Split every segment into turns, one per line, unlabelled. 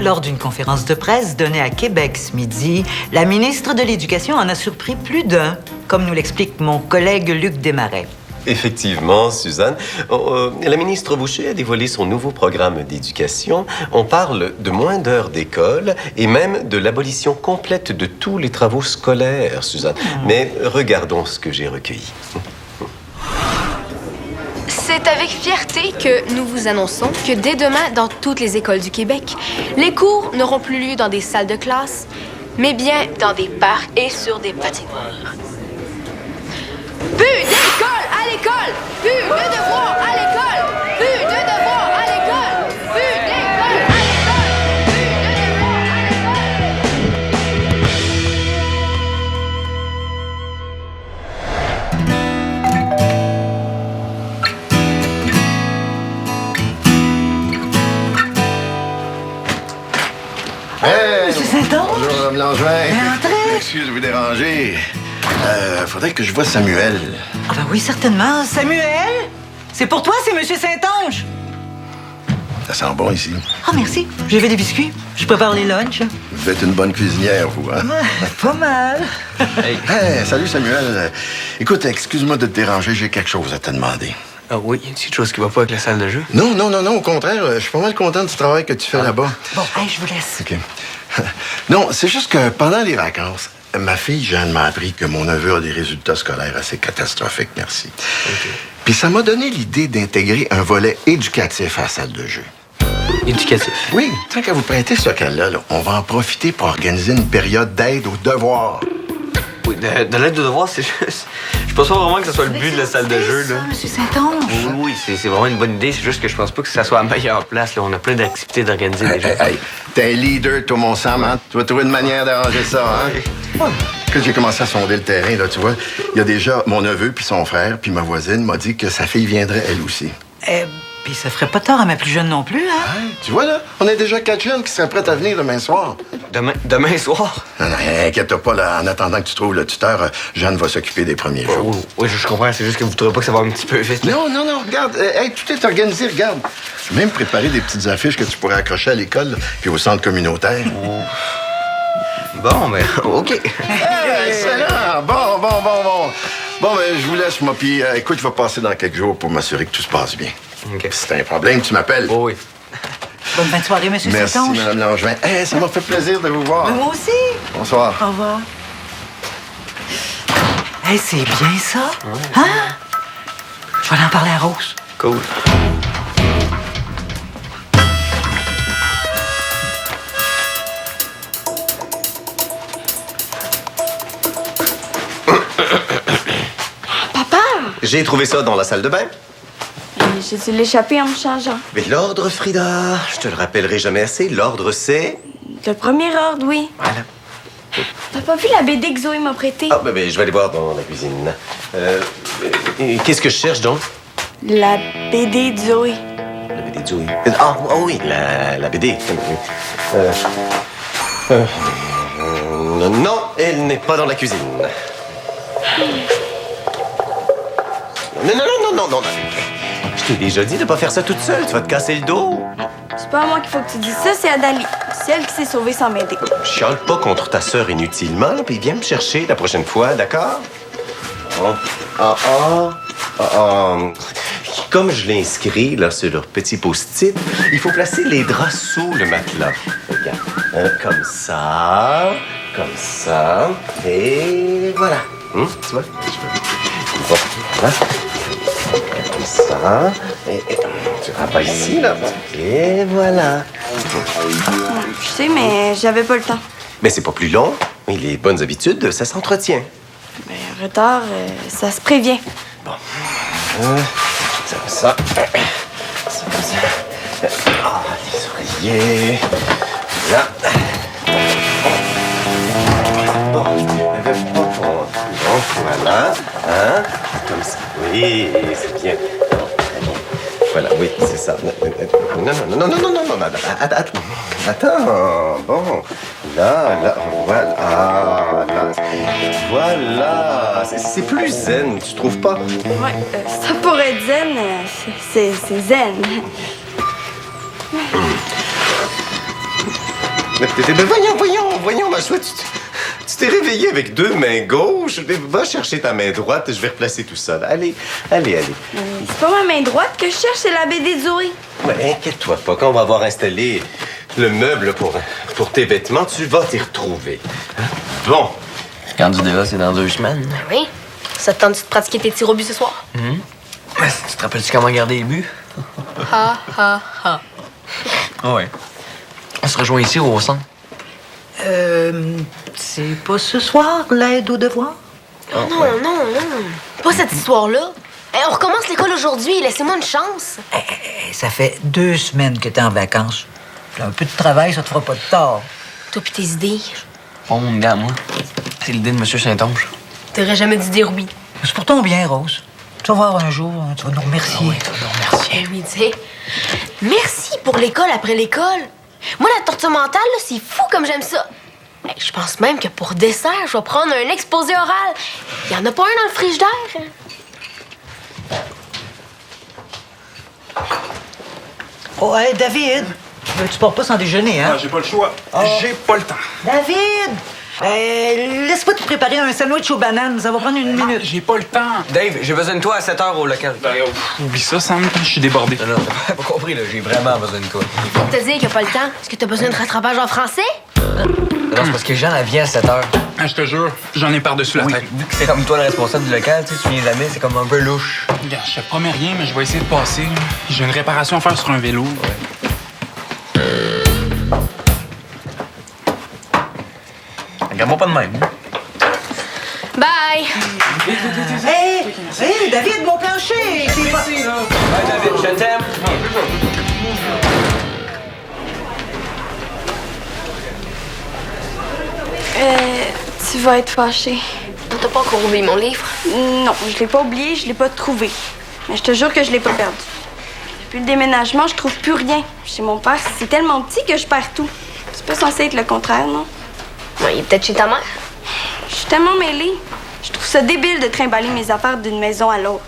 Lors d'une conférence de presse donnée à Québec ce midi, la ministre de l'Éducation en a surpris plus d'un, comme nous l'explique mon collègue Luc Desmarais.
Effectivement, Suzanne. La ministre Boucher a dévoilé son nouveau programme d'éducation. On parle de moins d'heures d'école et même de l'abolition complète de tous les travaux scolaires, Suzanne. Mais regardons ce que j'ai recueilli.
C'est avec fierté que nous vous annonçons que dès demain, dans toutes les écoles du Québec, les cours n'auront plus lieu dans des salles de classe, mais bien dans des parcs et sur des patinoires. Plus d'école à l'école! Plus de devoirs à l'école! Plus de devoirs à l'école! Plus d'école à l'école! Plus de devoirs à
Hey!
Monsieur Saint-Onge?
Bonjour, Mme Langevin.
Entrez.
Excusez de vous déranger. Faudrait que je voie Samuel.
Ah ben oui, certainement. Samuel? C'est pour toi, c'est Monsieur Saint-Onge.
Ça sent bon ici.
Ah, merci. J'ai fait des biscuits. Je prépare les lunchs.
Vous êtes une bonne cuisinière, vous, hein?
Pas mal.
Hey, salut Samuel. Écoute, excuse-moi de te déranger, j'ai quelque chose à te demander.
Ah oui, y a une petite chose qui va pas avec la salle de jeu?
Non, au contraire, je suis pas mal content du travail que tu fais là-bas.
Bon, hey, je vous laisse.
OK. Non, c'est juste que pendant les vacances, ma fille Jeanne m'a appris que mon neveu a des résultats scolaires assez catastrophiques, merci.
OK.
Puis ça m'a donné l'idée d'intégrer un volet éducatif à la salle de jeu.
Éducatif.
Oui, tant qu'à vous prêter ce cas-là, on va en profiter pour organiser une période d'aide aux devoirs.
Oui, de l'aide de devoir, c'est juste... Je pense pas vraiment que ce soit le but de la salle de jeu, là.
Ça, Monsieur Saint-Onge.
Oui, c'est vraiment une bonne idée. C'est juste que je pense pas que ça soit la meilleure place, là. On a plein d'activités d'organiser déjà.
Hey, t'es un leader, toi, mon sang, hein? Tu vas trouver une manière d'arranger ça, hein? Ouais. Quand j'ai commencé à sonder le terrain, là, tu vois, il y a déjà mon neveu puis son frère, puis ma voisine m'a dit que sa fille viendrait elle aussi.
Puis ça ferait pas tort à ma plus jeune non plus, hein?
Hey, tu vois, là, on a déjà 4 jeunes qui seraient prêts à venir demain soir.
Demain soir?
Non, inquiète-toi pas, là, en attendant que tu trouves le tuteur, Jeanne va s'occuper des premiers jours.
Oui, je comprends. C'est juste que vous trouvez pas que ça va un petit peu vite, là.
Non, regarde, hey, tout est organisé, regarde. J'ai même préparé des petites affiches que tu pourrais accrocher à l'école, là, puis au centre communautaire.
Bon, ben, OK.
Hey, excellent! Bon. Bon, ben, je vous laisse, moi, puis écoute, je vais passer dans quelques jours pour m'assurer que tout se passe bien.
OK.
Si t'as un problème, tu m'appelles.
Oh, oui.
Bonne fin de soirée, Monsieur
Merci,
Saint-Onge.
Mme Langevin. Hey, ça m'a fait plaisir de vous voir.
Moi aussi.
Bonsoir.
Au revoir. Hey, c'est bien ça. Hein? Je vais aller en parler à Rose.
Cool.
Papa!
J'ai trouvé ça dans la salle de bain.
J'ai dû l'échapper en me changeant.
Mais l'ordre, Frida, je te le rappellerai jamais assez, l'ordre, c'est...
Le premier ordre, oui.
Voilà.
T'as pas vu la BD que Zoé m'a prêtée?
Ah, ben, je vais aller voir dans la cuisine. Qu'est-ce que je cherche, donc?
La BD de Zoé.
La BD de Zoé. Oui, la BD. Non, elle n'est pas dans la cuisine. Non. Je t'ai déjà dit de pas faire ça toute seule. Tu vas te casser le dos.
C'est pas à moi qu'il faut que tu dises ça, c'est à Dali. C'est elle qui s'est sauvée sans m'aider.
Chiale pas contre ta sœur inutilement, puis viens me chercher la prochaine fois, d'accord? Comme je l'ai inscrit là, sur leur petit post-it, il faut placer les draps sous le matelas. Regarde. Comme ça, et voilà. Tu vois? Voilà. Comme ça, et tu rappelles ici, là. Et voilà.
Je sais, mais j'avais pas le temps.
Mais c'est pas plus long. Oui, les bonnes habitudes, ça s'entretient.
Ben, retard, ça se prévient.
Bon. Ça. Ah, les oreillers. Là. Bon, voilà. Hein? Comme ça. Oui, c'est bien. Voilà, oui, c'est ça. Non. Attends. Bon. Là. Voilà. Ah, là. Voilà. C'est plus zen, tu trouves pas?
Ouais, ça pourrait être zen, c'est zen.
Voyons, ma chouette. Tu t'es réveillée avec 2 mains gauches. Va chercher ta main droite, je vais replacer tout ça. Là. Allez.
C'est pas ma main droite que je cherche, c'est la BD de Zoé.
Ouais, inquiète-toi pas, quand on va avoir installé le meuble pour tes vêtements, tu vas t'y retrouver. Hein? Bon.
Candidat, c'est dans 2 semaines.
Oui. Ça te tente de pratiquer tes tirs au but ce soir?
Tu te rappelles-tu comment garder les buts?
Ha, ha, ha.
Ah ouais. On se rejoint ici au centre.
C'est pas ce soir, l'aide aux devoirs?
Non. Pas cette histoire-là. Hey, on recommence l'école aujourd'hui. Laissez-moi une chance.
Ça fait 2 semaines que t'es en vacances. Un peu de travail, ça te fera pas de tort.
Toi pis tes idées.
Oh, mon gars, moi. C'est l'idée de M. Saint-Onge.
T'aurais jamais dû dire oui.
C'est pour ton bien, Rose. Tu vas voir un jour, hein, tu vas nous remercier.
Eh oui, tu sais. Merci pour l'école après l'école. Moi, la torture mentale, là, c'est fou comme j'aime ça. Hey, je pense même que pour dessert, je vais prendre un exposé oral. Il y en a pas un dans le frigidaire.
Oh, hey, David! Tu pars pas sans déjeuner, hein?
J'ai pas le choix. J'ai pas le temps.
David! Laisse-moi te préparer un sandwich aux bananes. Ça va prendre 1 minute.
J'ai pas le temps.
Dave, j'ai besoin de toi à 7 h au local.
Oublie ça, Sam. Je suis débordé.
Non, t'as pas compris, là. J'ai vraiment besoin de toi.
Faut te dire qu'il n'y a pas le temps. Est-ce que t'as besoin de rattrapage en français?
Non, c'est parce que Jean, elle vient à 7 h.
Ah, je te jure, j'en ai par-dessus la tête.
Vu que c'est comme toi le responsable du local, tu viens jamais, c'est comme un peu louche.
Regarde, je te promets rien, mais je vais essayer de passer. Là. J'ai une réparation à faire sur un vélo.
Regarde-moi pas de même.
Bye!
Hey, David, mon plancher! C'est pas...
Bye, David, je t'aime.
Tu vas être fâché.
T'as pas encore oublié mon livre?
Non, je l'ai pas oublié, je l'ai pas trouvé. Mais je te jure que je l'ai pas perdu. Depuis le déménagement, je trouve plus rien. Chez mon père, c'est tellement petit que je perds tout. C'est pas censé être le contraire, non?
Ouais, il est peut-être chez ta mère.
Je suis tellement mêlée. Je trouve ça débile de trimballer mes affaires d'une maison à l'autre.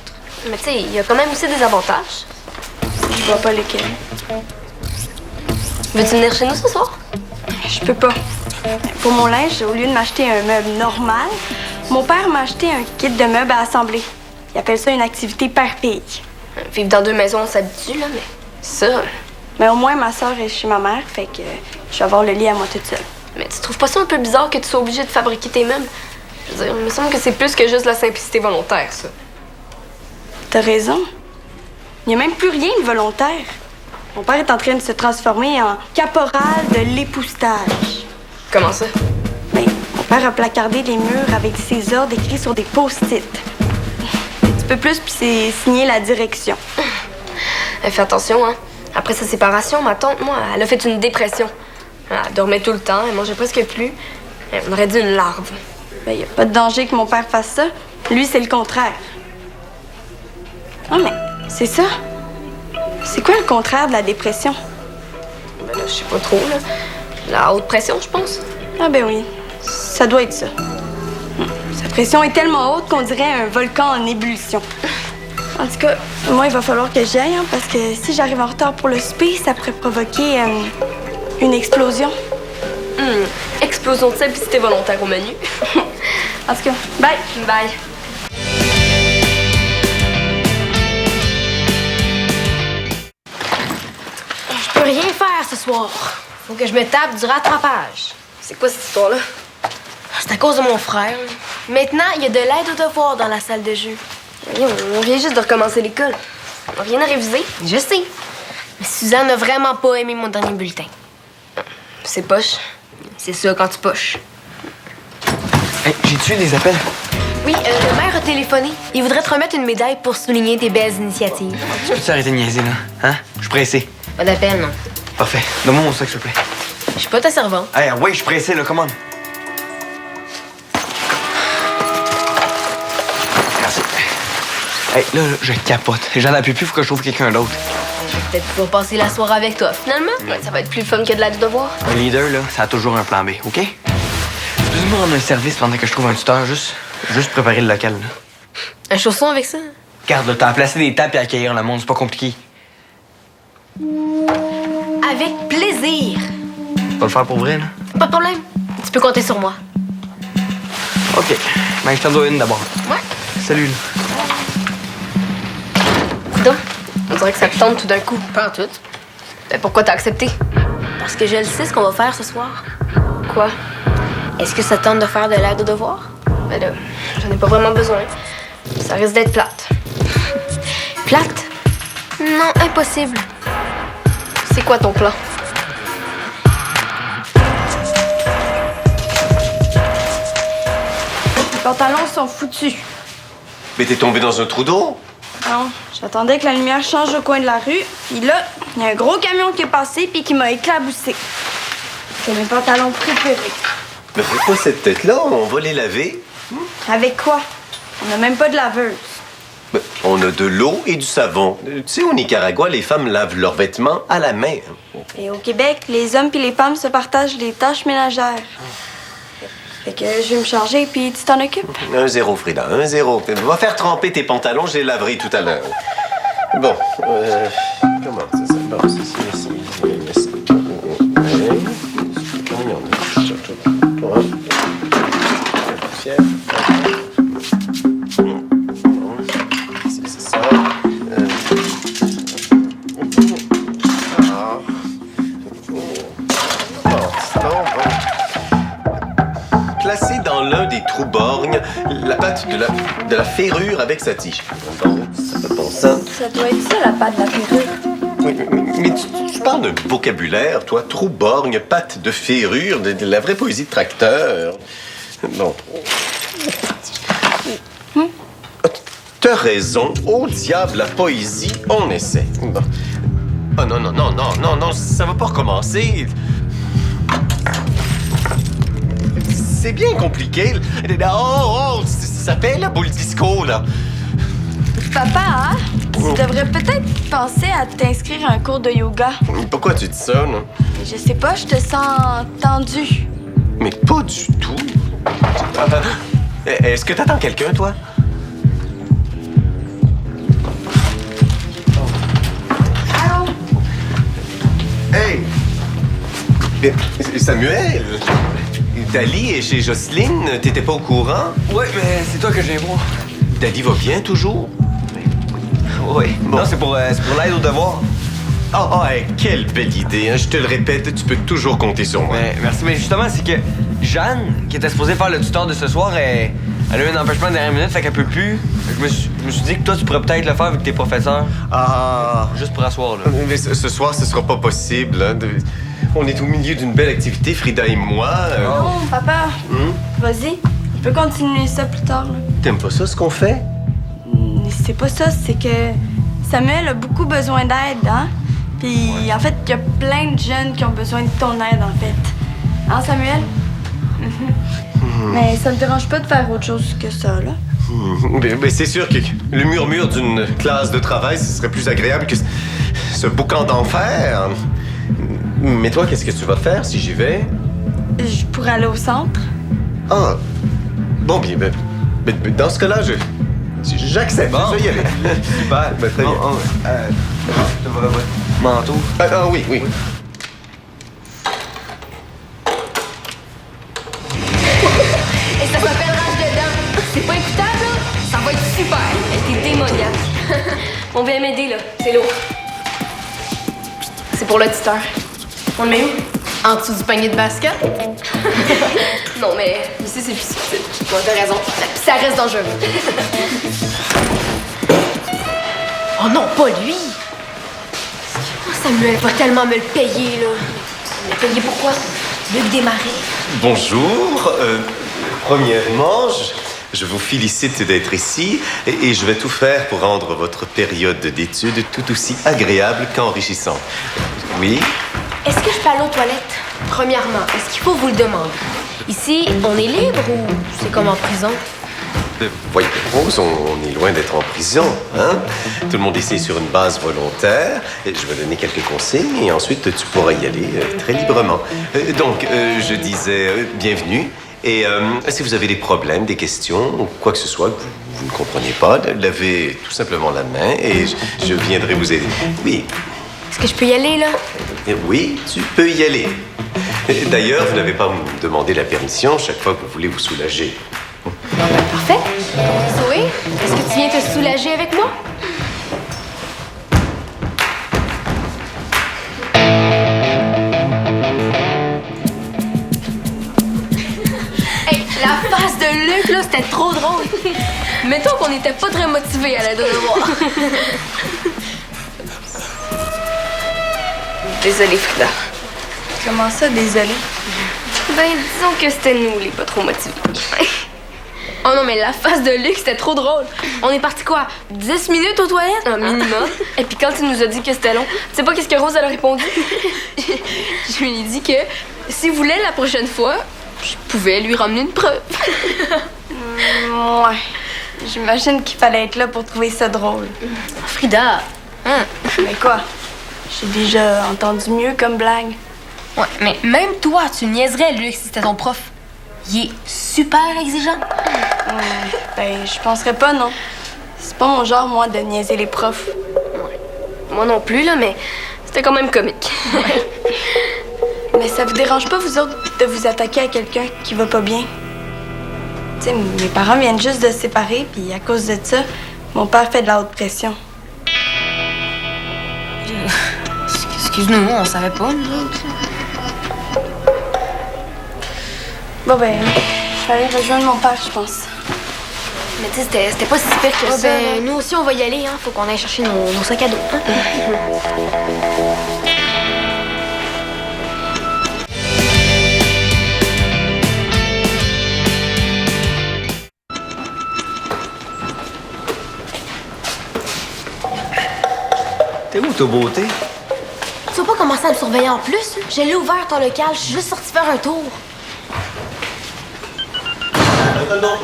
Mais tu sais, il y a quand même aussi des avantages.
Je vois pas lesquels.
Veux-tu venir chez nous ce soir?
Je peux pas. Pour mon linge, au lieu de m'acheter un meuble normal, mon père m'a acheté un kit de meubles à assembler. Il appelle ça une activité par pays.
Vivre dans 2 maisons, on s'habitue, là, mais ça...
Mais au moins, ma soeur est chez ma mère, fait que je vais avoir le lit à moi toute seule.
Mais tu trouves pas ça un peu bizarre que tu sois obligé de fabriquer tes meubles? Je veux dire, il me semble que c'est plus que juste la simplicité volontaire, ça.
T'as raison. Il n'y a même plus rien de volontaire. Mon père est en train de se transformer en caporal de l'époustage.
Comment ça?
Mais mon père a placardé les murs avec ses ordres écrits sur des post-it. Un petit peu plus, puis c'est signé la direction.
Fais attention, hein. Après sa séparation, ma tante, moi, elle a fait une dépression. Elle dormait tout le temps, elle mangeait presque plus. On aurait dit une larve.
Ben, il n'y a pas de danger que mon père fasse ça. Lui, c'est le contraire. Ah, mais c'est ça. C'est quoi le contraire de la dépression?
Ben là, je sais pas trop, là. La haute pression, je pense.
Ah ben oui, ça doit être ça. Sa pression est tellement haute qu'on dirait un volcan en ébullition. En tout cas, moi, il va falloir que j'aille, hein, parce que si j'arrive en retard pour le souper, ça pourrait provoquer une explosion.
Explosion de simplicité volontaire au menu.
En tout cas, bye!
Bye. Je peux rien faire ce soir. Faut que je me tape du rattrapage. C'est quoi cette histoire-là? C'est à cause de mon frère. Maintenant, il y a de l'aide aux devoirs dans la salle de jeu. Voyons, on vient juste de recommencer l'école. On n'a rien à réviser, je sais. Mais Suzanne n'a vraiment pas aimé mon dernier bulletin. C'est poche. C'est ça quand tu poches.
Hey, j'ai-tu des appels?
Oui, le maire a téléphoné. Il voudrait te remettre une médaille pour souligner tes belles initiatives.
Tu peux-tu arrêter de niaiser, là? Hein? Je suis pressé.
Pas d'appel, non.
Parfait. Donne-moi mon sac, s'il te plaît.
Je suis pas ta servante.
Hey, ouais, je suis pressé, là, commande. Merci. Hey, là, je capote. J'en ai plus, faut que je trouve quelqu'un d'autre.
Je vais peut-être pouvoir passer la soirée avec toi, finalement. Ouais, ça va être plus fun que de l'aide de devoir.
Un leader, là, ça a toujours un plan B, OK? Tu peux me rendre un service pendant que je trouve un tuteur, juste préparer le local, là.
Un chausson avec ça?
Garde, là, t'as à placer des tables et accueillir le monde, c'est pas compliqué.
Avec plaisir.
vas le faire pour vrai, là?
Pas de problème. Tu peux compter sur moi.
OK. Ben, je t'en dois une d'abord.
Ouais.
Salut, là.
Coudonc, on dirait que ça te tente tout d'un coup. Pas en tout. Ben, pourquoi t'as accepté? Parce que je le sais ce qu'on va faire ce soir. Quoi? Est-ce que ça te tente de faire de l'aide aux devoirs? Ben là, j'en ai pas vraiment besoin. Ça risque d'être plate. Plate? Non, impossible. C'est quoi ton plan?
Les pantalons sont foutus.
Mais t'es tombé dans un trou d'eau?
Non, j'attendais que la lumière change au coin de la rue. Puis là, il y a un gros camion qui est passé puis qui m'a éclaboussé. C'est mes pantalons préférés.
Mais fais pas cette tête-là, on va les laver.
Avec quoi? On n'a même pas de laveuse.
Ben, on a de l'eau et du savon. Tu sais, au Nicaragua, les femmes lavent leurs vêtements à la main.
Et au Québec, les hommes puis les femmes se partagent les tâches ménagères. Fait que je vais me charger puis tu t'en occupes.
1-0, Frida, 1-0. Va faire tremper tes pantalons, je les laverai tout à l'heure. Bon, comment c'est ça? Bon, c'est ici. C'est ça. Placez dans l'un des trous-borgnes la patte de la ferrure avec sa tige. Bon, ça fait bon sens.
Ça doit être ça, la patte de la ferrure.
Oui, mais tu parles d'un vocabulaire, toi. Trou-borgne, patte de ferrure, de la vraie poésie de tracteur. Bon. T'as raison. Au diable, la poésie, on essaie. Bon. Oh non, ça va pas recommencer. C'est bien compliqué. Oh, ça fait la boule disco, là.
Papa, hein? Tu devrais peut-être penser à t'inscrire à un cours de yoga.
Pourquoi tu dis ça, non?
Je sais pas, je te sens tendu.
Mais pas du tout. Est-ce que t'attends quelqu'un, toi?
Allô?
Hey! Samuel! Dali est chez Jocelyne, t'étais pas au courant?
Ouais, mais c'est toi que je viens voir.
Dali va bien toujours?
Oui.
Bon.
Non, c'est pour l'aide aux devoirs.
Hey, quelle belle idée, hein? Je te le répète, tu peux toujours compter sur moi.
Merci, mais justement, c'est que Jeanne, qui était supposée faire le tuteur de ce soir, elle a eu un empêchement de dernière minute, fait qu'elle peut plus. Je me suis dit que toi, tu pourrais peut-être le faire avec tes professeurs.
Ah!
Juste pour asseoir, là.
Mais ce soir, ce sera pas possible, hein? On est au milieu d'une belle activité, Frida et moi.
Non, papa. Vas-y, on peut continuer ça plus tard, là.
T'aimes pas ça, ce qu'on fait?
C'est pas ça, c'est que Samuel a beaucoup besoin d'aide, hein? Puis en fait, il y a plein de jeunes qui ont besoin de ton aide, en fait. Hein, Samuel? Mais ça me dérange pas de faire autre chose que ça, là.
Mais c'est sûr que le murmure d'une classe de travail, ce serait plus agréable que ce boucan d'enfer. Mais toi, qu'est-ce que tu vas faire si j'y vais?
Je pourrais aller au centre.
Ah, bon, bien, dans ce cas-là, j'accepte.
Bon.
Je vais y aller.
Super.
Très bien.
Manteau.
Oui.
Et ça s'appelle rage dedans. C'est pas écoutable, là? Ça va être super. Elle était démoniaque. On vient m'aider, là. C'est lourd. C'est pour le tuteur. On le met où? En dessous du panier de basket? Non, mais ici, c'est plus subtil. Bon, t'as raison. Puis ça reste dangereux. Oh non, pas lui! Oh, Samuel va tellement me le payer, là. Il m'a payé pourquoi? Luc Desmarais.
Bonjour. Premièrement, je vous félicite d'être ici et je vais tout faire pour rendre votre période d'études tout aussi agréable qu'enrichissante. Oui?
Est-ce que je peux aller aux toilettes? Premièrement, est-ce qu'il faut vous le demander? Ici, on est libre ou c'est comme en prison?
Voyons, Rose, on est loin d'être en prison, hein? Tout le monde ici est sur une base volontaire. Je vais donner quelques consignes et ensuite tu pourras y aller très librement. Donc, je disais bienvenue. Et si vous avez des problèmes, des questions ou quoi que ce soit que vous ne comprenez pas, lavez tout simplement la main et je viendrai vous aider. Oui.
Est-ce que je peux y aller, là?
Oui, tu peux y aller. Et d'ailleurs, vous n'avez pas à me demander la permission chaque fois que vous voulez vous soulager.
Parfait. Zoé, est-ce que tu viens te soulager avec moi? Hey, la face de Luc, là, c'était trop drôle. Mettons qu'on n'était pas très motivés à la devoir.
Désolée, Frida. Comment ça, désolée?
Ben, disons que c'était nous, les pas trop motivés. Oh non, mais la face de Luc, c'était trop drôle. On est parti quoi? 10 minutes aux toilettes? Un minimum. Et puis quand il nous a dit que c'était long, tu sais pas qu'est-ce que Rose elle a répondu? Je lui ai dit que s'il voulait la prochaine fois, je pouvais lui ramener une preuve.
Ouais. J'imagine qu'il fallait être là pour trouver ça drôle.
Frida, hein?
Mais quoi? J'ai déjà entendu mieux comme blague.
Ouais, mais même toi, tu niaiserais Luc si c'était ton prof. Il est super exigeant.
Ben, je penserais pas, non. C'est pas mon genre, moi, de niaiser les profs.
Moi non plus, là, mais c'était quand même comique.
Mais ça vous dérange pas, vous autres, de vous attaquer à quelqu'un qui va pas bien? Tu sais, mes parents viennent juste de se séparer, puis à cause de ça, mon père fait de la haute pression.
Excuse-nous, on savait pas, nous autres.
Bon, ben, je vais aller rejoindre mon père, je pense.
Mais tu sais, c'était pas si pire que ça. Ben, nous aussi, on va y aller, hein. Faut qu'on aille chercher nos sacs à dos. Hein?
T'es où, ta beauté?
Tu vas pas commencer à me surveiller en plus? Je l'ai ouvert ton local, je suis juste sortie faire un tour.
Non.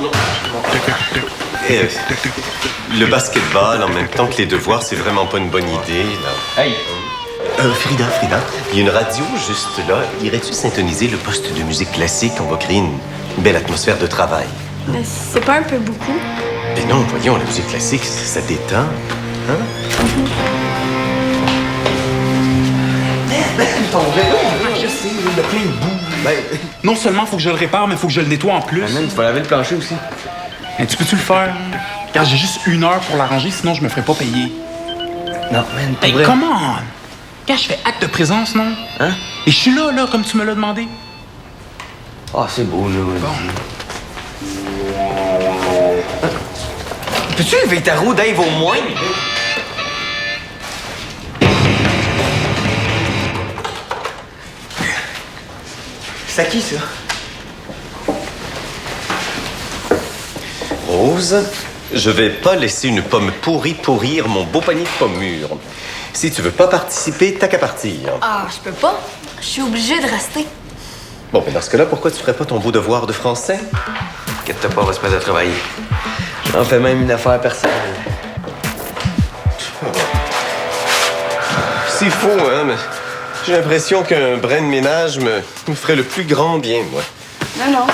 Le basketball en même temps que les devoirs, c'est vraiment pas une bonne idée, là.
Hey!
Frida, il y a une radio juste là. Irais-tu syntoniser le poste de musique classique? On va créer une belle atmosphère de travail.
Mais c'est pas un peu beaucoup?
Mais non, voyons, la musique classique, ça détend. Hein?
Je sais, il y a plein de boue. Ben, non seulement faut que je le répare, mais faut que je le nettoie en plus.
Ah, man, tu vas laver le plancher aussi.
Mais tu peux-tu le faire? Car j'ai juste 1 heure pour l'arranger, sinon je me ferai pas payer.
Non, man, pas
Hey,
vrai.
come on! Quand je fais acte de présence, non?
Hein?
Et je suis là, comme tu me l'as demandé.
Ah, c'est beau, là. Peux-tu lever ta roue, Dave, au moins? C'est à qui, ça?
Rose, je vais pas laisser une pomme pourrie pourrir mon beau panier de pommes mûres. Si tu veux pas participer, t'as qu'à partir.
Ah, je peux pas. Je suis obligée de rester.
Bon, mais dans ce cas-là, pourquoi tu ferais pas ton beau devoir de français?
Inquiète-toi pas, on va se mettre à travailler. J'en fais même une affaire personnelle.
C'est faux, hein, mais j'ai l'impression qu'un brin de ménage me ferait le plus grand bien, moi.
Non,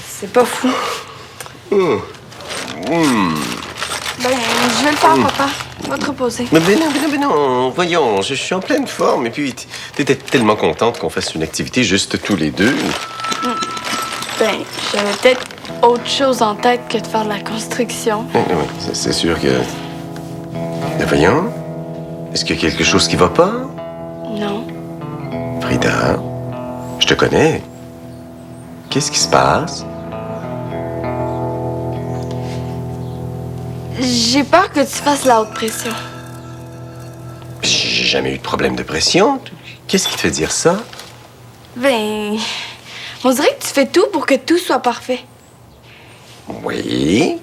c'est pas fou. Ben, je vais le faire, papa. Va te reposer.
Mais non, voyons, je suis en pleine forme. Et puis, t'étais tellement contente qu'on fasse une activité juste tous les deux.
Ben, j'avais peut-être autre chose en tête que de faire de la construction.
Oui, c'est sûr que... Mais voyons, est-ce qu'il y a quelque chose qui va pas?
Non.
Frida, je te connais. Qu'est-ce qui se passe?
J'ai peur que tu fasses la haute pression.
J'ai jamais eu de problème de pression. Qu'est-ce qui te fait dire ça?
Ben, on dirait que tu fais tout pour que tout soit parfait.
Oui.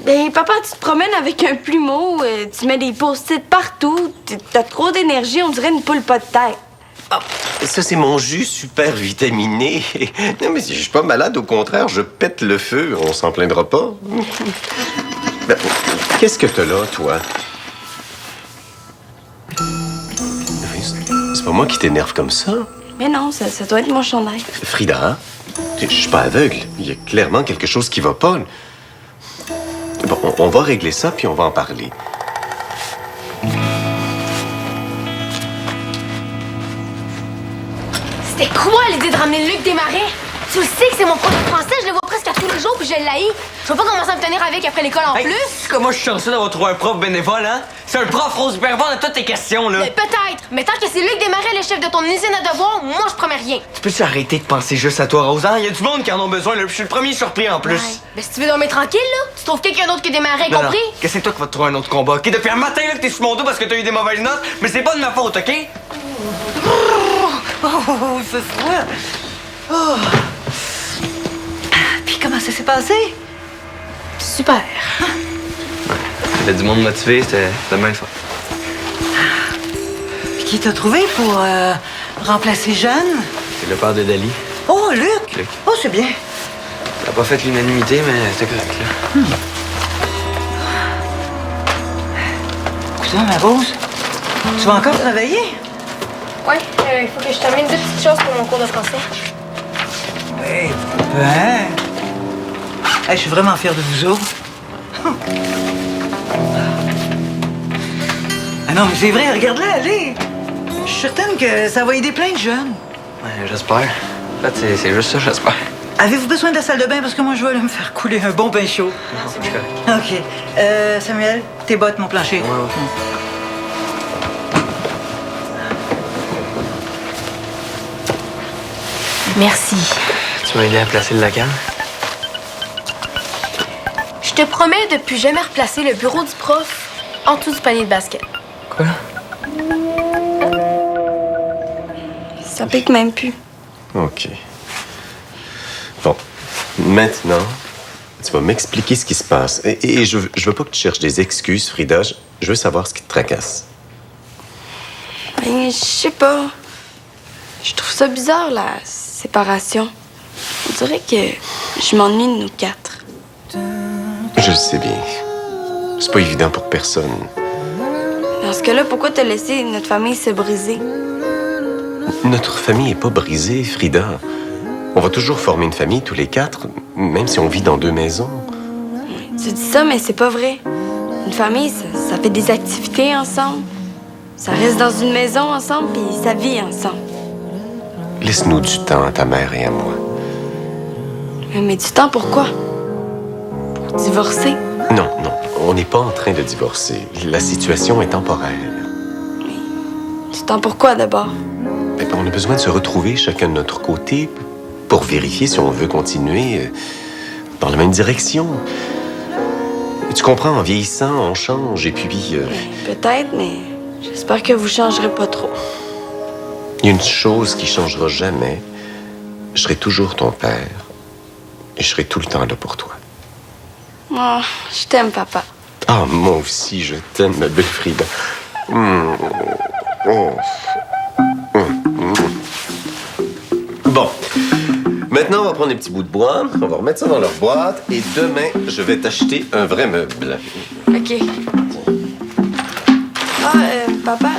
Ben, papa, tu te promènes avec un plumeau, tu mets des post-it partout, t'as trop d'énergie, on dirait une poule pas de tête.
Ah, ça, c'est mon jus super vitaminé. Non, mais si je suis pas malade, au contraire, je pète le feu. On s'en plaindra pas. Ben, qu'est-ce que t'as là, toi? C'est pas moi qui t'énerve comme ça.
Mais non, ça doit être mon chandail.
Frida, je suis pas aveugle. Il y a clairement quelque chose qui va pas. Bon, on va régler ça, puis on va en parler.
C'était quoi l'idée de ramener Luc Desmarais? Tu le sais que c'est mon prof de français, je le vois presque à tous les jours puis je l'haïs. Je vais pas commencer à me tenir avec après l'école en
Hey,
plus.
c'est comme moi, je suis chanceux d'avoir trouvé un prof bénévole, hein? C'est un prof rose répondre à toutes tes questions, là.
Mais peut-être. Mais tant que c'est Luc Desmarais le chef de ton usine à devoir, moi je promets rien.
Tu peux-tu arrêter de penser juste à toi, Rose? Hein? Il y a du monde qui en ont besoin, là. Puis je suis le premier surpris en plus.
Ouais. Ben si tu veux dormir tranquille, là, tu trouves quelqu'un d'autre que Desmarais,
Non, non.
compris?
Qu'est-ce que c'est toi qui vas te trouver un autre combat? OK, depuis un matin, là, que t'es sur mon dos parce que t'as eu des mauvaises notes, mais c'est pas de ma faute, OK?
Oh, il fait froid. Oh. Puis comment ça s'est passé?
Super.
Il y a du monde motivé, c'était bien le fun.
Puis qui t'a trouvé pour remplacer Jeanne?
C'est le père de Dali.
Oh, Luc!
Luc.
Oh, c'est bien.
Ça a pas fait l'unanimité, mais c'était correct, là.
Cousin, ma Rose, tu vas encore travailler?
Ouais, il faut que je termine deux petites choses pour mon cours de français.
Oui, ben. Hey, je suis vraiment fière de vous autres. Ah non, mais c'est vrai, regarde-la, allez. Je suis certaine que ça va aider plein de jeunes.
Ouais, j'espère. En fait, c'est juste ça, j'espère.
Avez-vous besoin de la salle de bain? Parce que moi, je vais aller me faire couler un bon bain chaud.
Non, c'est correct.
OK. Samuel, tes bottes, mon plancher.
Ouais, ouais.
Merci.
Tu m'as aidé à placer le local?
Je te promets de plus jamais replacer le bureau du prof en dessous du panier de basket.
Quoi?
Ça pique même plus.
OK. Bon. Maintenant, tu vas m'expliquer ce qui se passe. Et je veux pas que tu cherches des excuses, Frida. Je veux savoir ce qui te tracasse.
Ben, je sais pas. Je trouve ça bizarre, la séparation. On dirait que je m'ennuie de nous quatre.
Je le sais bien. C'est pas évident pour personne.
Dans ce cas-là, pourquoi t'as laissé notre famille se briser?
Notre famille est pas brisée, Frida. On va toujours former une famille tous les quatre, même si on vit dans deux maisons.
Tu dis ça, mais c'est pas vrai. Une famille, ça fait des activités ensemble. Ça reste dans une maison ensemble, puis ça vit ensemble.
Laisse-nous du temps à ta mère et à moi.
Mais du temps, pourquoi? Pour divorcer?
Non, non, on n'est pas en train de divorcer. La situation est temporaire.
Du temps, pourquoi d'abord?
Ben, on a besoin de se retrouver chacun de notre côté pour vérifier si on veut continuer dans la même direction. Tu comprends, en vieillissant, on change et puis...
Peut-être, mais j'espère que vous changerez pas trop.
Il y a une chose qui changera jamais. Je serai toujours ton père et je serai tout le temps là pour toi.
Oh, je t'aime, papa.
Ah, moi aussi, je t'aime, ma belle Frida. Oh. Bon. Maintenant, on va prendre les petits bouts de bois, on va remettre ça dans leur boîte et demain, je vais t'acheter un vrai meuble.
OK. Ah, papa,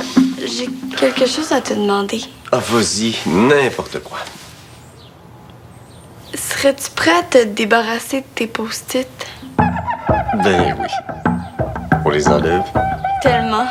j'ai quelque chose à te demander.
Ah, vas-y, n'importe quoi.
Serais-tu prêt à te débarrasser de tes post-it?
Ben oui. On les enlève.
Tellement.